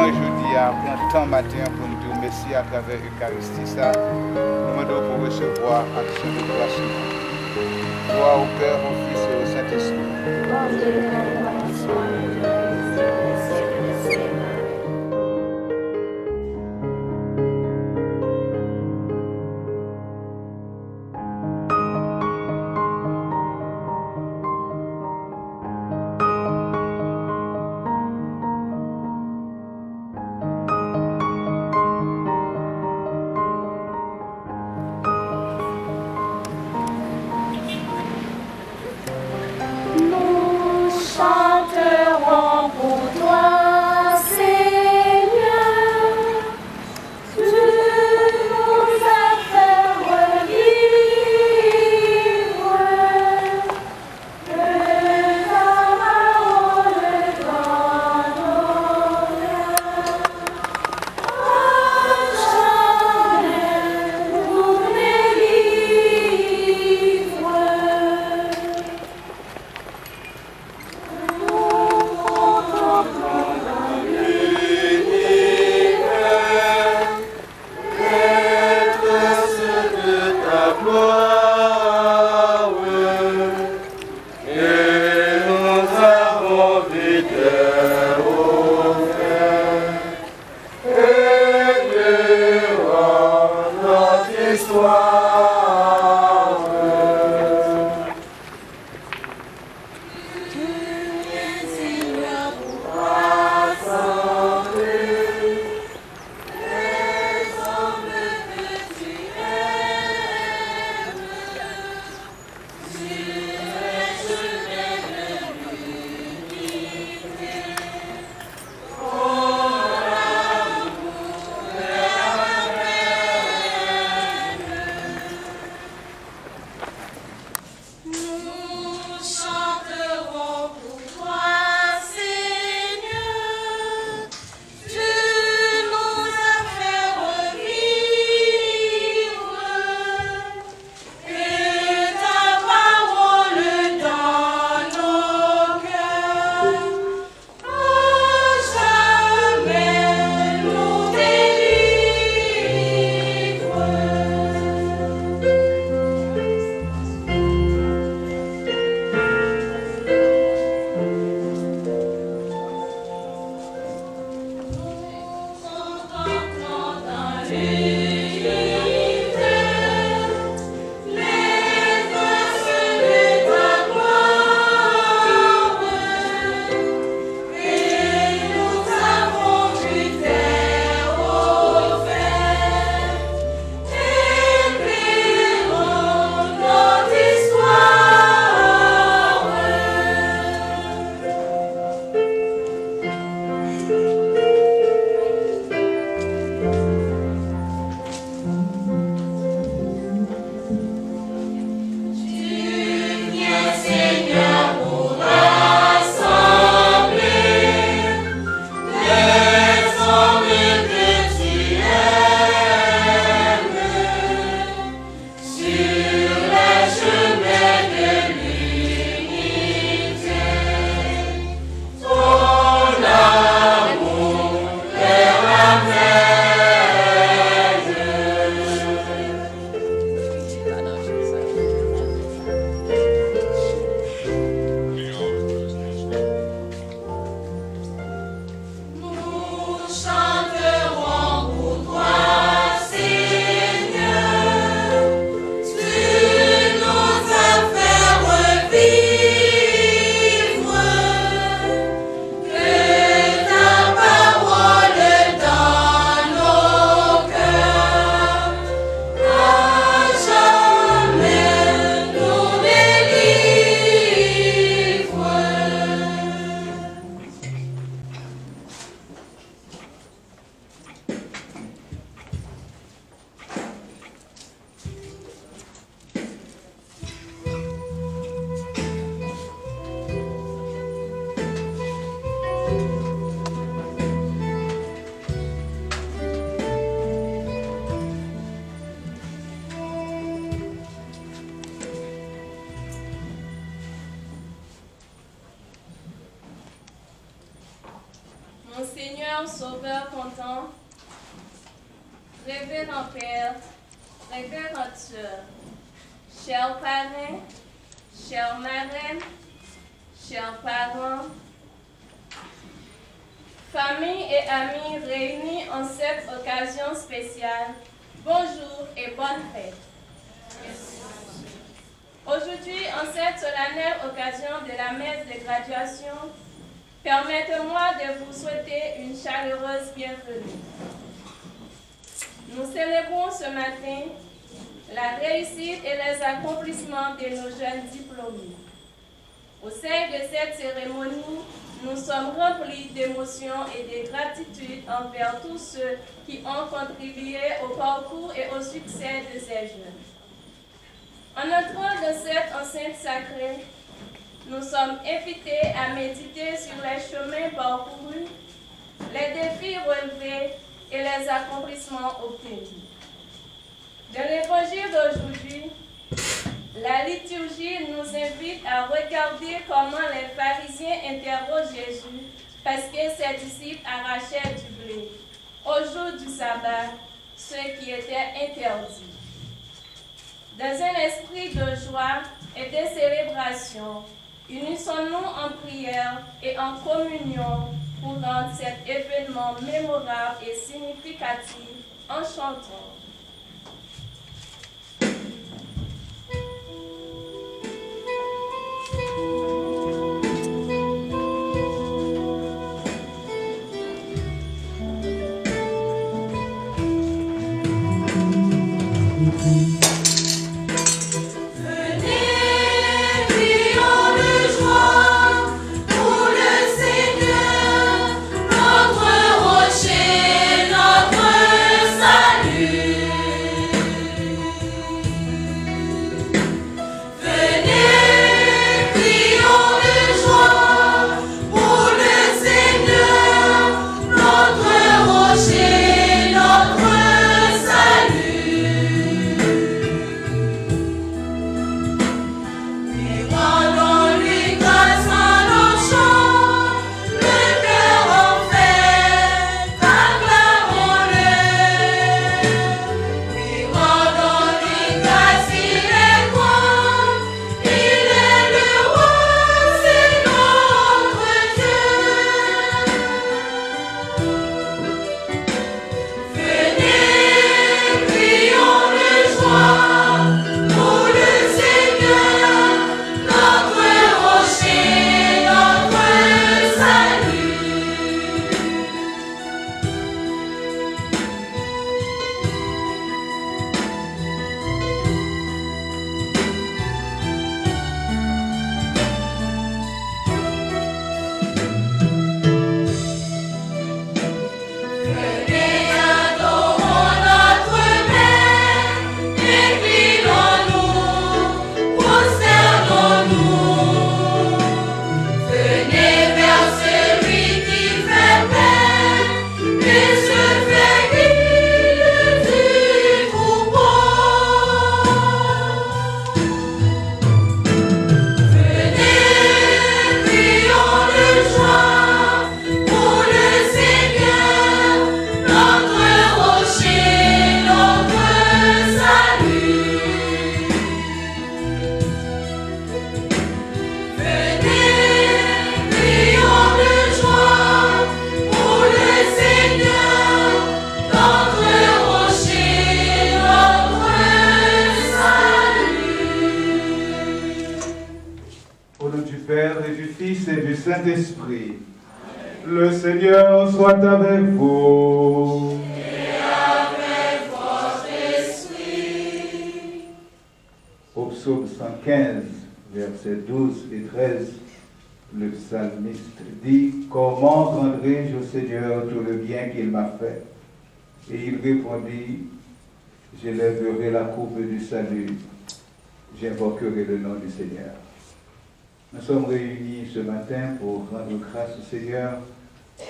aujourd'hui à prendre temps matin pour nous dire merci à travers l'Eucharistie. Ça, nous demandons pour recevoir action de grâce. Gloire au Père, au Fils et au Saint-Esprit. Nous Mon Seigneur, Sauveur content, révérend Père, révérende Sœur, chers parrains, chères marraines, chers parents, famille et amis réunis en cette occasion spéciale, bonjour et bonne fête. Aujourd'hui, en cette solennelle occasion de la messe de graduation, permettez-moi de vous souhaiter une chaleureuse bienvenue. Nous célébrons ce matin la réussite et les accomplissements de nos jeunes diplômés. Au sein de cette cérémonie, nous sommes remplis d'émotions et de gratitude envers tous ceux qui ont contribué au parcours et au succès de ces jeunes. En entrant dans cette enceinte sacrée, nous sommes invités à méditer sur les chemins parcourus, les défis relevés et les accomplissements obtenus. Dans l'évangile d'aujourd'hui, la liturgie nous invite à regarder comment les pharisiens interrogent Jésus parce que ses disciples arrachaient du blé au jour du sabbat, ce qui était interdit. Dans un esprit de joie et de célébration, unissons-nous en prière et en communion pour rendre cet événement mémorable et significatif en chantant. Saint-Esprit. Le Seigneur soit avec vous. Et avec votre esprit. Au psaume 115, versets 12 et 13, le psalmiste dit « Comment rendrai-je au Seigneur tout le bien qu'il m'a fait ?» Et il répondit « J'élèverai la coupe du salut, j'invoquerai le nom du Seigneur. » Nous sommes réunis ce matin pour rendre grâce au Seigneur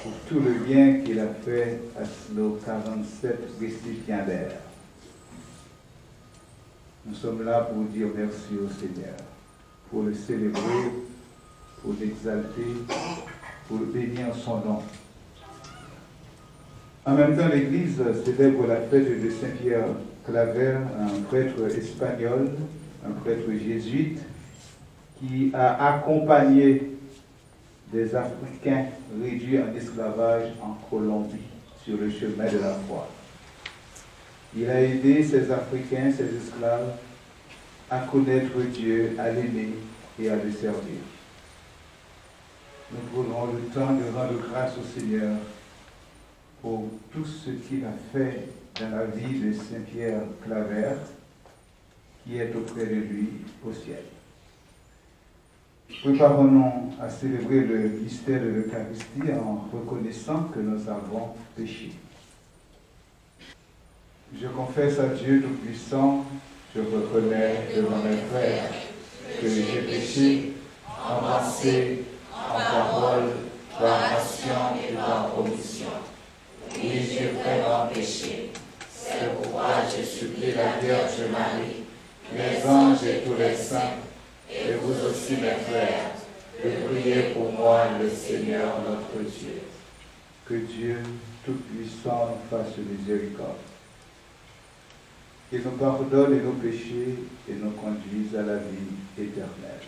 pour tout le bien qu'il a fait à nos 47 récipiendaires. Nous sommes là pour dire merci au Seigneur, pour le célébrer, pour l'exalter, pour bénir son nom. En même temps, l'Église célèbre la fête de Saint-Pierre Claver, un prêtre espagnol, un prêtre jésuite, qui a accompagné des Africains réduits en esclavage en Colombie sur le chemin de la foi. Il a aidé ces Africains, ces esclaves, à connaître Dieu, à l'aimer et à le servir. Nous prenons le temps de rendre grâce au Seigneur pour tout ce qu'il a fait dans la vie de Saint-Pierre Claver, qui est auprès de lui au ciel. Préparons-nous à célébrer le mystère de l'Eucharistie en reconnaissant que nous avons péché. Je confesse à Dieu Tout-Puissant, je reconnais devant mes frères que j'ai péché en pensée, en parole, par action et par omission. Oui, j'ai vraiment péché. C'est pourquoi je supplie la Vierge Marie, les anges et tous les saints, et vous aussi mes frères, de prier pour moi le Seigneur notre Dieu. Que Dieu Tout-Puissant nous fasse miséricorde. Qu'il nous pardonne nos péchés et nous conduise à la vie éternelle.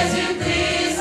Jésus-Christ,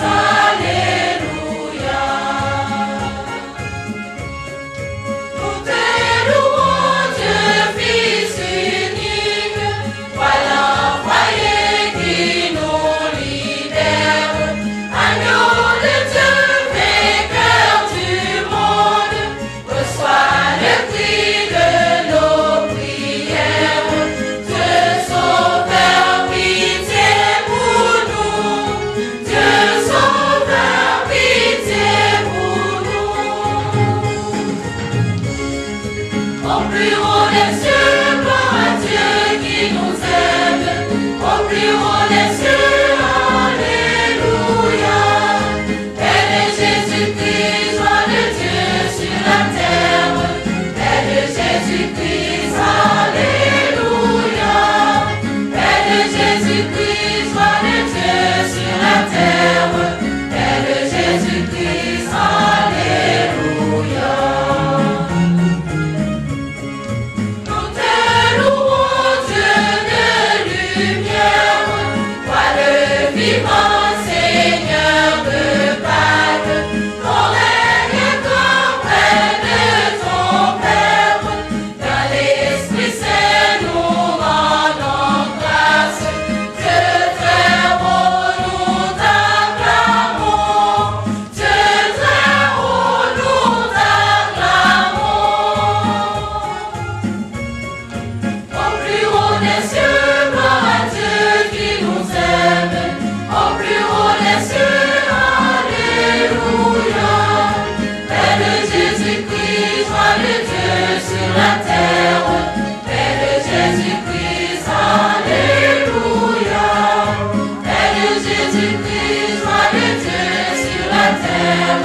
Jésus-Christ, roi de Dieu sur la terre,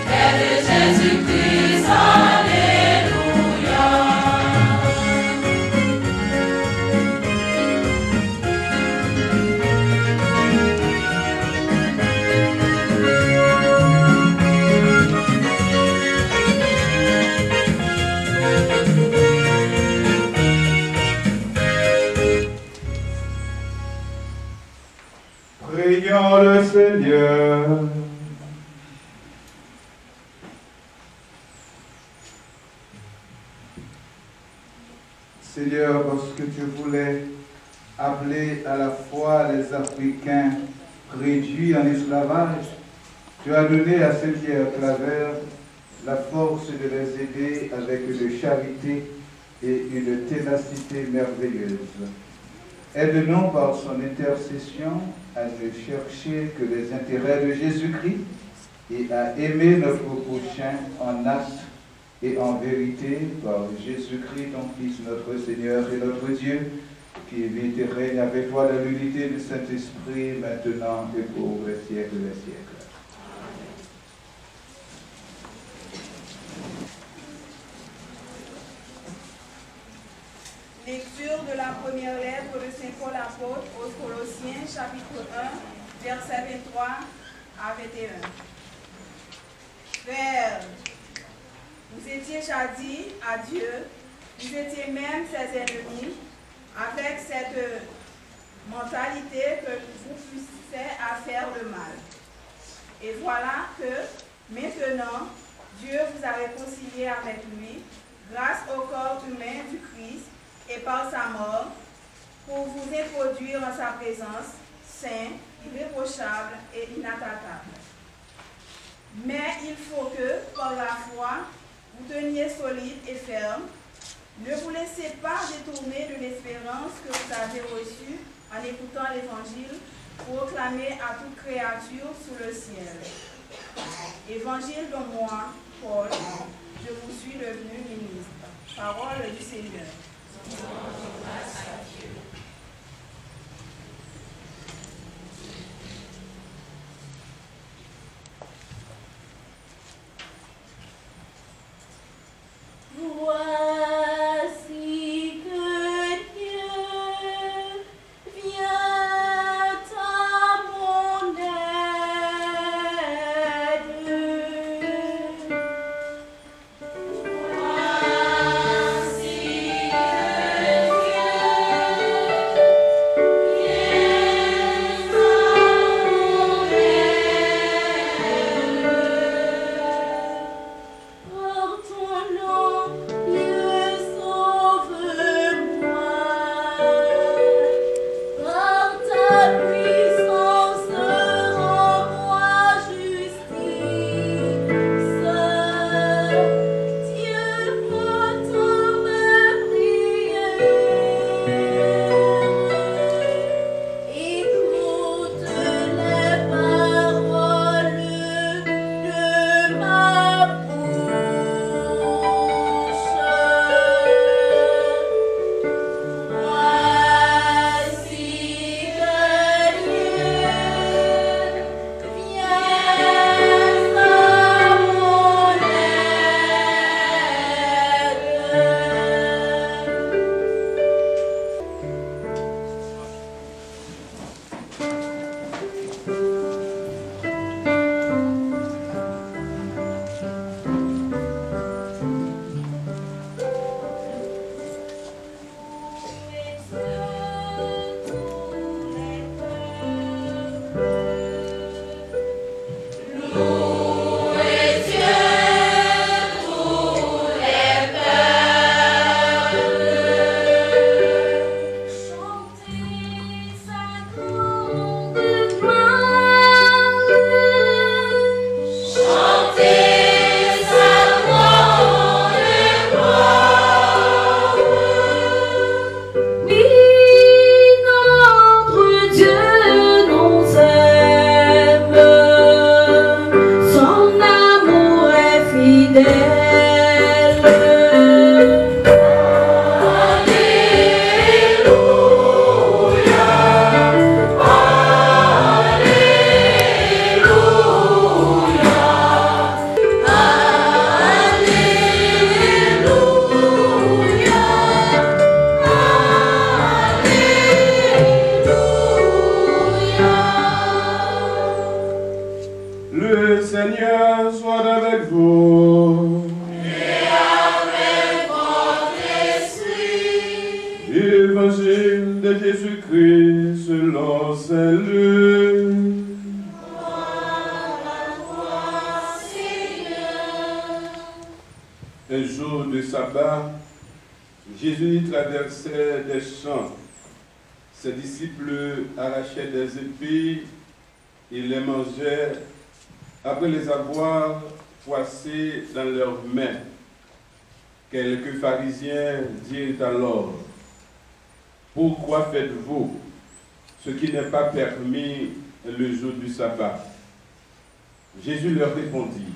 Père de Jésus-Christ, Alléluia. Prions le Seigneur. Seigneur, parce que tu voulais appeler à la fois les Africains réduits en esclavage, tu as donné à ceux qui esclavèrent la force de les aider avec une charité et une ténacité merveilleuse. Aide-nous par son intercession à ne chercher que les intérêts de Jésus-Christ et à aimer notre prochain en acte et en vérité par Jésus-Christ, ton Fils, notre Seigneur et notre Dieu, qui vit et règne avec toi dans l'unité du Saint-Esprit, maintenant et pour les siècles des siècles. Lecture de la première lettre de Saint Paul apôtre aux Colossiens, chapitre 1, versets 23 à 21. Frères, vous étiez jadis à Dieu, vous étiez même ses ennemis, avec cette mentalité que vous poussez à faire le mal. Et voilà que maintenant, Dieu vous a réconcilié avec lui, grâce au corps humain du Christ, et par sa mort, pour vous introduire en sa présence, saint, irréprochable et inattaquable. Mais il faut que, par la foi, vous teniez solide et ferme. Ne vous laissez pas détourner de l'espérance que vous avez reçue en écoutant l'Évangile, proclamé à toute créature sous le ciel. Évangile de moi, Paul, je vous suis devenu ministre. Parole du Seigneur. Grâce à Dieu. Voici que Dieu vient à mon aide. Voici que Dieu Seigneur soit avec vous. Et avec votre esprit. Évangile de Jésus-Christ selon saint Luc. Un jour de sabbat, Jésus traversait des champs. Ses disciples arrachaient des épis et les mangeaient après les avoir poissées dans leurs mains. Quelques pharisiens dirent alors: pourquoi faites-vous ce qui n'est pas permis le jour du sabbat? Jésus leur répondit: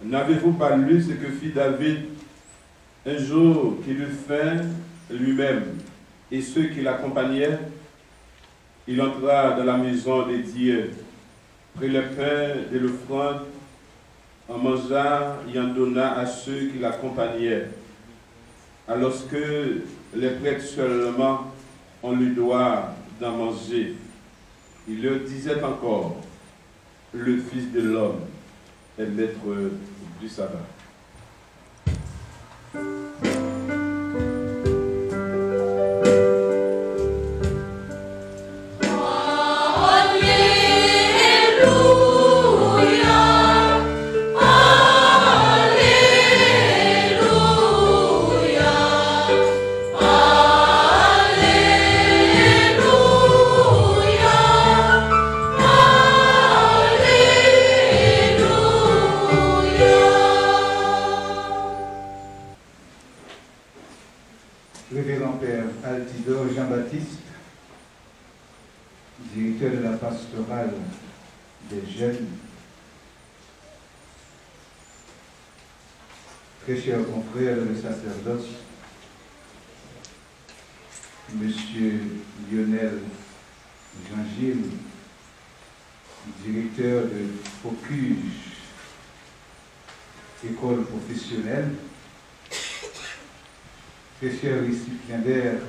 n'avez-vous pas lu ce que fit David un jour qu'il eut faim lui-même et ceux qui l'accompagnaient? Il entra dans la maison de Dieu, prit le pain de l'offrande, en mangea et en donna à ceux qui l'accompagnaient. Alors que les prêtres seulement ont le droit d'en manger, il leur disait encore: le Fils de l'homme est maître du sabbat. Révérend Père Altidore Jean-Baptiste, directeur de la pastorale des jeunes, très chers confrères de sacerdoce, Monsieur Lionel Jean-Gilles, directeur de Focus, école professionnelle, très chers récipiendaires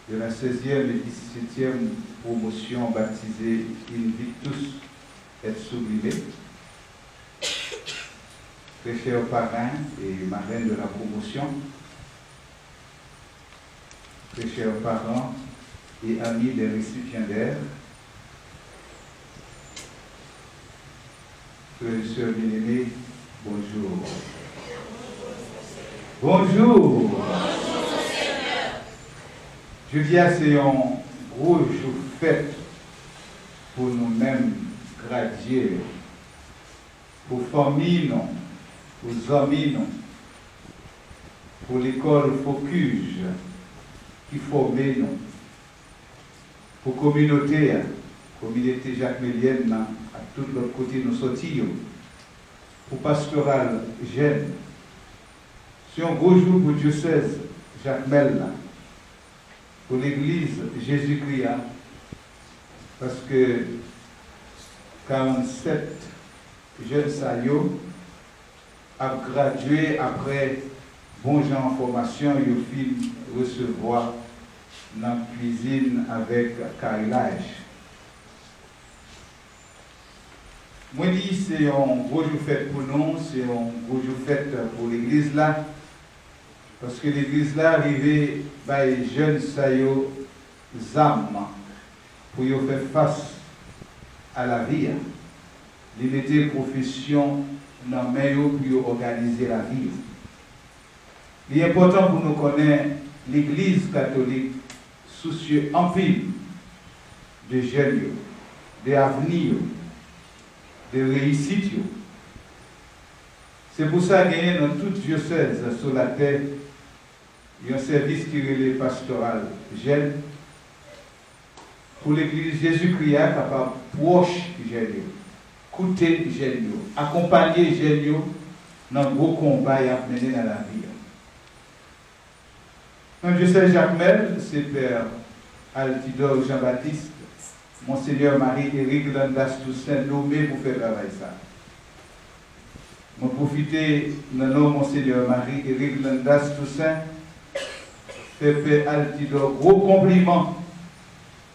de la 16e et 17e promotion baptisée Invictus et Sublimé, très chers parrains et marraines de la promotion, très chers parents et amis des récipiendaires, frères et sœurs bien-aimés, bonjour. Bonjour. Je dis à c'est un gros jour fête pour nous-mêmes gradués, pour famille, pour amis, pour l'école Focus qui formait nous, pour communauté jacmelienne à tout l'autre côté nous sortir, pour pastoral jeune. C'est un gros jour pour diocèse Jacmel, pour l'église Jésus-Christ, parce que 47 jeunes saillots ont gradué après bon genre en formation, ils ont fini recevoir dans la cuisine avec carrelage. Moi, je dis c'est un gros jour fête pour nous, c'est un gros jour fête pour l'église là. Parce que l'église là arrivait par les jeunes saillots âmes pour y faire face à la vie. Ils mettaient profession dans la main pour organiser la vie. Il est important pour nous connaître l'église catholique soucieux en pile de jeunes, d'avenir, de réussite. C'est pour ça qu'il y a dans toute diocèse sur la terre, il y a un service qui est le pastoral jeune pour l'église Jésus-Christ capable proche jeune, écouter jeune, accompagner jeune dans le gros combat et à mener dans la vie. Un diocèse Jacmel, c'est Père Altidore Jean-Baptiste, Monseigneur Marie-Éric Landas Toussaint nommé pour faire travail ça. Je profite du nom Monseigneur Marie-Éric Landas Toussaint, fait Père Altidore gros compliment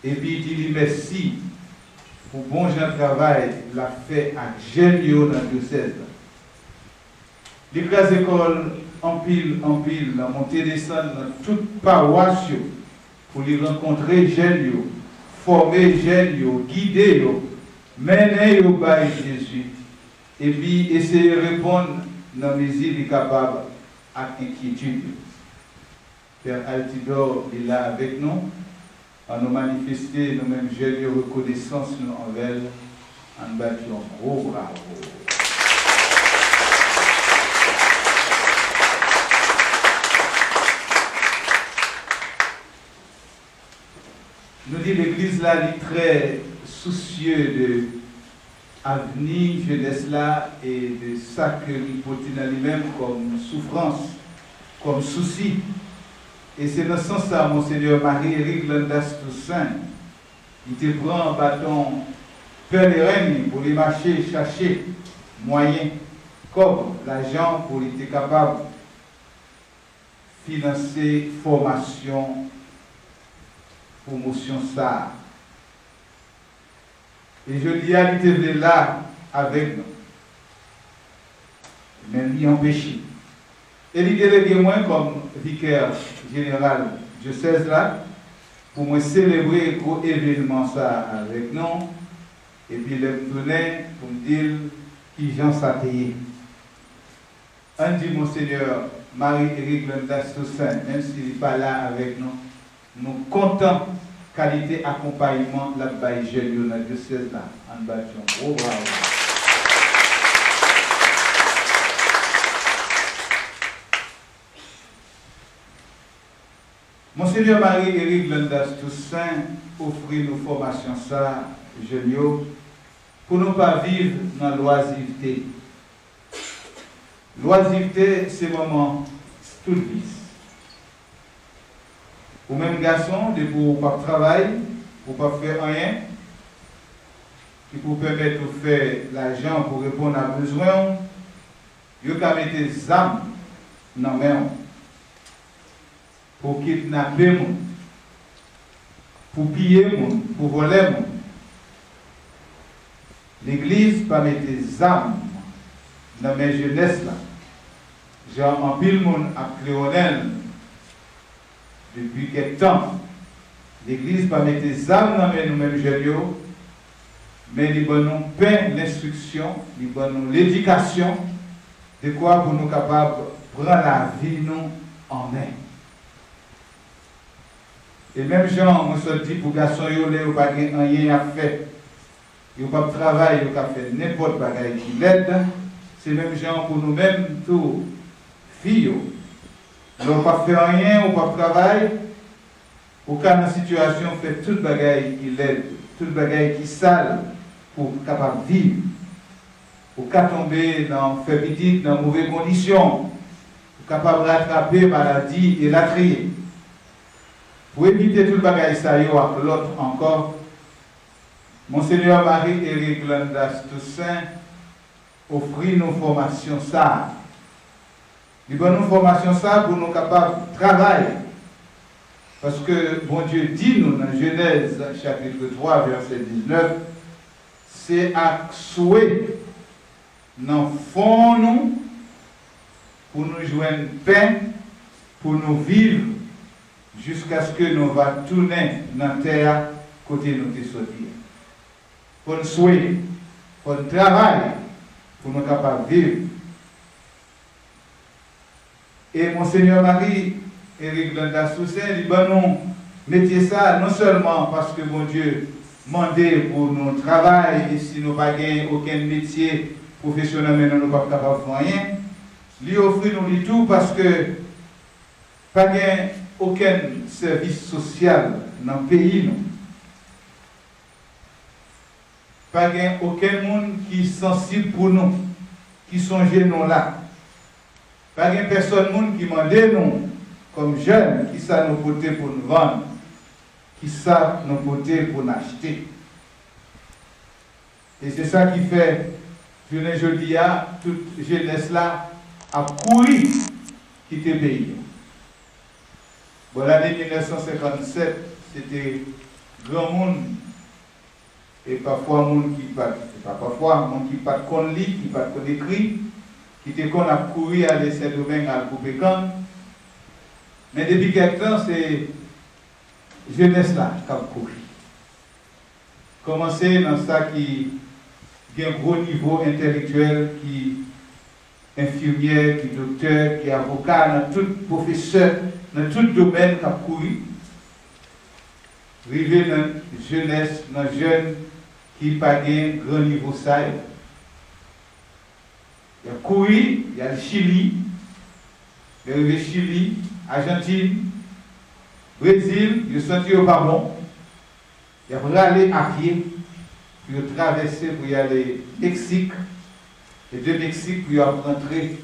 et puis dit merci pour bon gens travail, l'a fait à Genio dans le diocèse. L'écrase école en pile, la montée descendre dans toute paroisse pour les rencontrer Genio, former Genio, guider, mener au bail Jésus, et puis essayer de répondre dans les îles capables à inquiétude. Père Altidore est là avec nous, à nous manifester nous-mêmes jeunes reconnaissance envers elle, en battant un gros bravo. Nous dit l'Église là, elle est très soucieux de l'avenir, jeunesse là, et de ça que nous portons dans lui-même comme souffrance, comme souci. Et c'est dans ce sens-là, Monseigneur Marie-Éric Landas Toussaint, il te prend un bâton pèlerin pour les marcher, chercher moyens, comme l'argent pour être capable de financer formation, promotion ça. Et je dis à l'ité là avec nous. Mais lui empêché. Et il délégué moi comme vicaire général diocèse là pour me célébrer un gros événement ça avec nous. Et puis le donner pour me dire qui j'en s'atteigne. On dit Monseigneur Marie-Éric Landas Toussaint, même s'il n'est pas là avec nous, nous comptons qualité accompagnement la baille jeune dans le diocèse là en bâtiment. Oh bravo. Monseigneur Marie-Éric Landas Toussaint offrit nos formations ça, jeunes, pour ne pas vivre dans l'oisiveté. L'oisiveté, c'est moment tout vice. Ou même garçon, de pour pas travailler, pour pas faire rien, qui pour permettre de faire l'argent pour répondre à besoin, il y a mettre des âmes dans la main pour kidnapper, pour piller, pour voler. L'Église pas mettre des âmes dans mes jeunesse là. Genre en pile monde à Cléonel depuis quelque temps. L'Église pas mettre des âmes dans nous-mêmes jeunes, mais il va nous peindre l'instruction, il va nous l'éducation, de quoi pour nous capables de prendre la vie nous en main. Et même gens, on se dit pour garçons, ils n'ont pas rien à faire. Ils n'ont pas de travail, ils n'ont pas fait n'importe quoi qui l'aide. C'est même gens pour nous-mêmes, tous, filles. Ils n'ont pas fait rien, ils n'ont pas de travail. Au cas de situation, fait toute bagaille qui l'aide, toute bagaille qui sale pour capable de vivre. Au cas de tomber dans faire petite, dans mauvaises conditions, pour capable de rattraper maladie et la trier. Pour éviter tout le bagage ça, avec l'autre encore, Monseigneur Marie-Éric Landas Toussaint offrit nos formations ça. Il donne nos formations ça pour nous capables de travailler. Parce que bon Dieu dit nous dans Genèse chapitre 3 verset 19, c'est à souhait dans le fond nous pour nous joindre paix, pour nous vivre jusqu'à ce que nous va tourner dans la terre côté nous te sortir. Pour nous souhaiter, pour nous travailler, pour nous capables de vivre. Et Monseigneur Marie-Éric Landas Toussaint, il va nous mettre ça non seulement parce que mon Dieu mandé pour nous travailler et si nous n'avons pas aucun métier professionnel, mais nous ne sommes pas capables de faire rien, lui offrir nous tout parce que pas aucun service social dans le pays. Non. Pas aucun monde qui est sensible pour nous, qui songe nous là. Pas personne monde qui demande nous, comme jeunes, qui ça nous porter pour nous vendre, qui ça nous porter pour nous acheter. Et c'est ça qui fait, je dis à toute jeunesse là, a couru quitter le pays. Bon, l'année 1957, c'était grand monde Et parfois, monde qui pas qu'on lit, qui pas qu'on écrit, qui te qu'on a couru à laisser domaine à couper quand. Mais depuis quelque temps, c'est jeunesse là qui a couru. Commencer dans ça qui a un gros niveau intellectuel, qui infirmière, qui docteur, qui avocat, dans tout professeur, dans tout domaine qui a couru. Arriver dans la jeunesse, dans les jeunes qui n'ont pas un grand niveau ça. Il y a couru, il y a le Chili, il y a le Chili, Argentine, Brésil, il y a senti au Pardon, il y a râlé à pied, puis il a traversé pour y aller au Mexique, et de Mexique pour y rentrer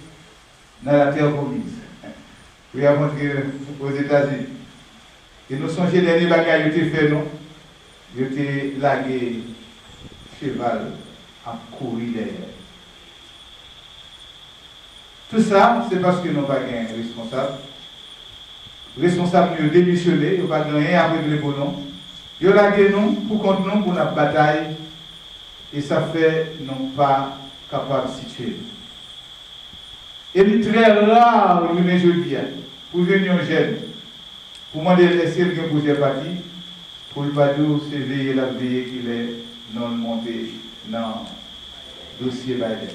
dans la terre promise, pour y rentrer aux États-Unis. Et nous sommes les derniers bagages que fait, non? Je t'ai lagué cheval à courir derrière. Tout ça, c'est parce que nous n'avons pas gagné responsable. Responsable, nous démissionné, nous n'avons pas gagné avec les bonhommes. Nous avons lagué nous pour contre nous pour notre bataille. Et ça fait non pas capable de situer. Et il est très rare, je dis, pour venir aux jeunes. Pour moi, laisser le projet parti, pour le pas dire, c'est veiller la veille qu'il est non monté dans le dossier Biden.